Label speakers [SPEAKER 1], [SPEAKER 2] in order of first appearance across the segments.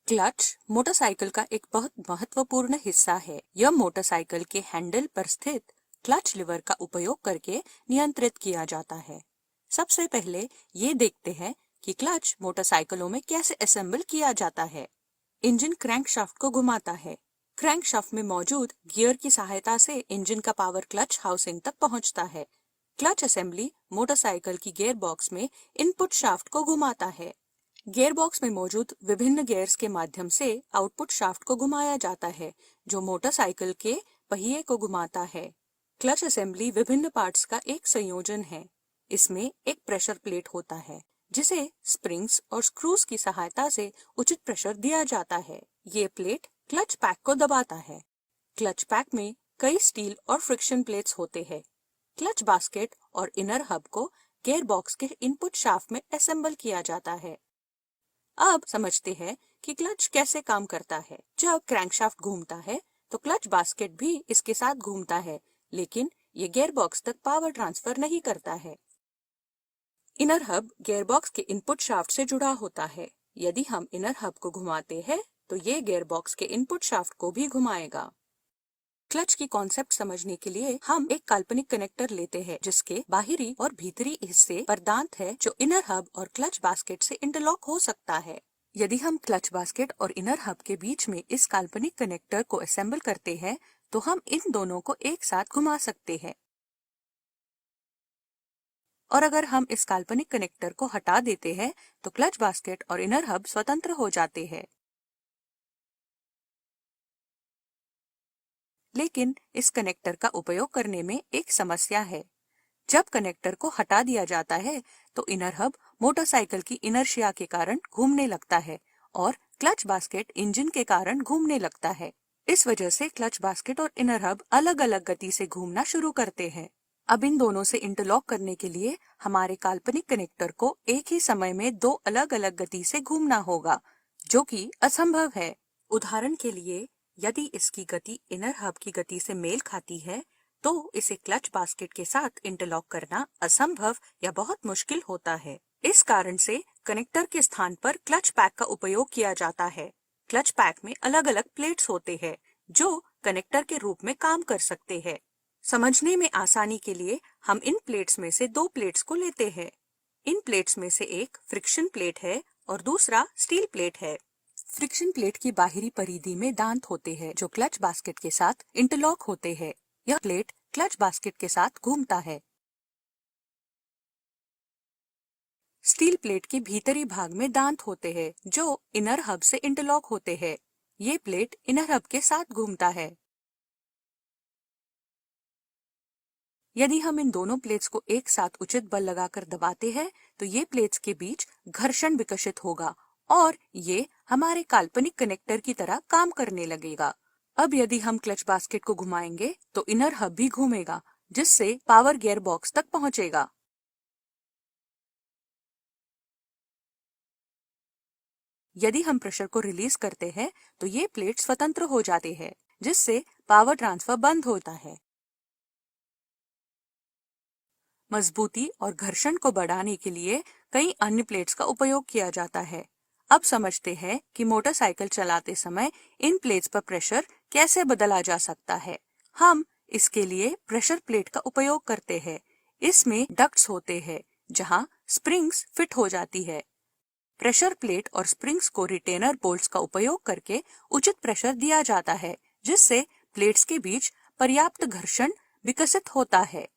[SPEAKER 1] Clutch motorcycle का एक बहुत महत्वपूर्ण हिस्सा है। यह मोटरसाइकिल के हैंडल पर स्थित क्लच लीवर का उपयोग करके नियंत्रित किया जाता है। सबसे पहले ये देखते हैं कि क्लच मोटरसाइकिलों में कैसे असेंबल किया जाता है। इंजन क्रैंकशाफ्ट को घुमाता है। क्रैंकशाफ्ट में मौजूद गियर की सहायता से इंजन का पावर क्लच हाउसिंग तक पहुंचता है। क्लच असेंबली मोटरसाइकिल की गियर बॉक्स में इनपुट शाफ्ट को घुमाता है। गियर बॉक्स में मौजूद विभिन्न गियर्स के माध्यम से आउटपुट शाफ्ट को घुमाया जाता है, जो मोटरसाइकिल के पहिए को घुमाता है। क्लच असेंबली विभिन्न पार्ट्स का एक संयोजन है। इसमें एक प्रेशर प्लेट होता है, जिसे स्प्रिंग्स और स्क्रूज की सहायता से उचित प्रेशर दिया जाता है। ये प्लेट क्लच पैक को दबाता है। क्लच पैक में कई स्टील और फ्रिक्शन प्लेट्स होते हैं। क्लच बास्केट और इनर हब को गियर बॉक्स के इनपुट शाफ्ट में असेंबल किया जाता है। अब समझते हैं कि क्लच कैसे काम करता है। जब क्रैंकशाफ्ट घूमता है तो क्लच बास्केट भी इसके साथ घूमता है, लेकिन ये गियर बॉक्स तक पावर ट्रांसफर नहीं करता है। इनर हब गियर बॉक्स के इनपुट शाफ्ट से जुड़ा होता है। यदि हम इनर हब को घुमाते हैं तो ये गियर बॉक्स के इनपुट शाफ्ट को भी घुमाएगा। क्लच की कॉन्सेप्ट समझने के लिए हम एक काल्पनिक कनेक्टर लेते हैं, जिसके बाहरी और भीतरी हिस्से पर दांत है, जो इनर हब और क्लच बास्केट से इंटरलॉक हो सकता है। यदि हम क्लच बास्केट और इनर हब के बीच में इस काल्पनिक कनेक्टर को असेंबल करते हैं, तो हम इन दोनों को एक साथ घुमा सकते हैं। और अगर हम इस काल्पनिक कनेक्टर को हटा देते हैं, तो क्लच बास्केट और इनर हब स्वतंत्र हो जाते हैं। लेकिन इस कनेक्टर का उपयोग करने में एक समस्या है। जब कनेक्टर को हटा दिया जाता है तो इनर हब मोटरसाइकिल की इनर्शिया के कारण घूमने लगता है और क्लच बास्केट इंजन के कारण घूमने लगता है। इस वजह से क्लच बास्केट और इनर हब अलग अलग गति से घूमना शुरू करते हैं। अब इन दोनों से इंटरलॉक करने के लिए हमारे काल्पनिक कनेक्टर को एक ही समय में दो अलग अलग गति से घूमना होगा, जो कि असंभव है। उदाहरण के लिए, यदि इसकी गति इनर हब की गति से मेल खाती है, तो इसे क्लच बास्केट के साथ इंटरलॉक करना असंभव या बहुत मुश्किल होता है। इस कारण से कनेक्टर के स्थान पर क्लच पैक का उपयोग किया जाता है। क्लच पैक में अलग अलग प्लेट्स होते हैं, जो कनेक्टर के रूप में काम कर सकते हैं। समझने में आसानी के लिए हम इन प्लेट्स में से दो प्लेट्स को लेते हैं। इन प्लेट्स में से एक फ्रिक्शन प्लेट है और दूसरा स्टील प्लेट है। फ्रिक्शन प्लेट की बाहरी परिधि में दांत होते हैं, जो क्लच बास्केट के साथ इंटरलॉक होते हैं। यह प्लेट क्लच बास्केट के साथ घूमता है। स्टील प्लेट के भीतरी भाग में दांत होते हैं, जो इनर हब से इंटरलॉक होते हैं। ये प्लेट इनर हब के साथ घूमता है। यदि हम इन दोनों प्लेट्स को एक साथ उचित बल लगाकर दबाते हैं, तो ये प्लेट्स के बीच घर्षण विकसित होगा और ये हमारे काल्पनिक कनेक्टर की तरह काम करने लगेगा। अब यदि हम क्लच बास्केट को घुमाएंगे तो इनर हब भी घूमेगा, जिससे पावर गियर बॉक्स तक पहुंचेगा। यदि हम प्रेशर को रिलीज करते हैं तो ये प्लेट स्वतंत्र हो जाते हैं, जिससे पावर ट्रांसफर बंद होता है। मजबूती और घर्षण को बढ़ाने के लिए कई अन्य प्लेट्स का उपयोग किया जाता है। अब समझते हैं कि मोटरसाइकिल चलाते समय इन प्लेट्स पर प्रेशर कैसे बदला जा सकता है। हम इसके लिए प्रेशर प्लेट का उपयोग करते हैं। इसमें डक्ट्स होते हैं, जहां स्प्रिंग्स फिट हो जाती है। प्रेशर प्लेट और स्प्रिंग्स को रिटेनर बोल्ट्स का उपयोग करके उचित प्रेशर दिया जाता है, जिससे प्लेट्स के बीच पर्याप्त घर्षण विकसित होता है।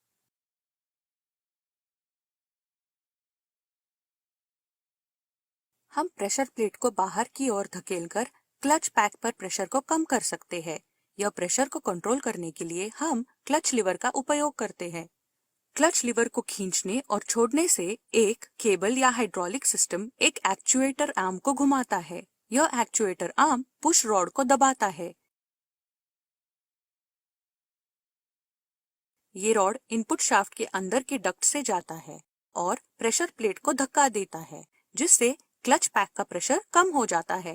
[SPEAKER 1] हम प्रेशर प्लेट को बाहर की ओर धकेलकर क्लच पैक पर प्रेशर को कम कर सकते हैं। यह प्रेशर को कंट्रोल करने के लिए हम क्लच लीवर का उपयोग करते हैं। क्लच लीवर को खींचने और छोड़ने से एक केबल या हाइड्रोलिक सिस्टम एक एक्चुएटर आर्म को घुमाता है। यह एक्चुएटर आर्म पुश रॉड को दबाता है। ये रॉड इनपुट शाफ्ट के अंदर के डक्ट से जाता है और प्रेशर प्लेट को धक्का देता है, जिससे क्लच पैक का प्रेशर कम हो जाता है।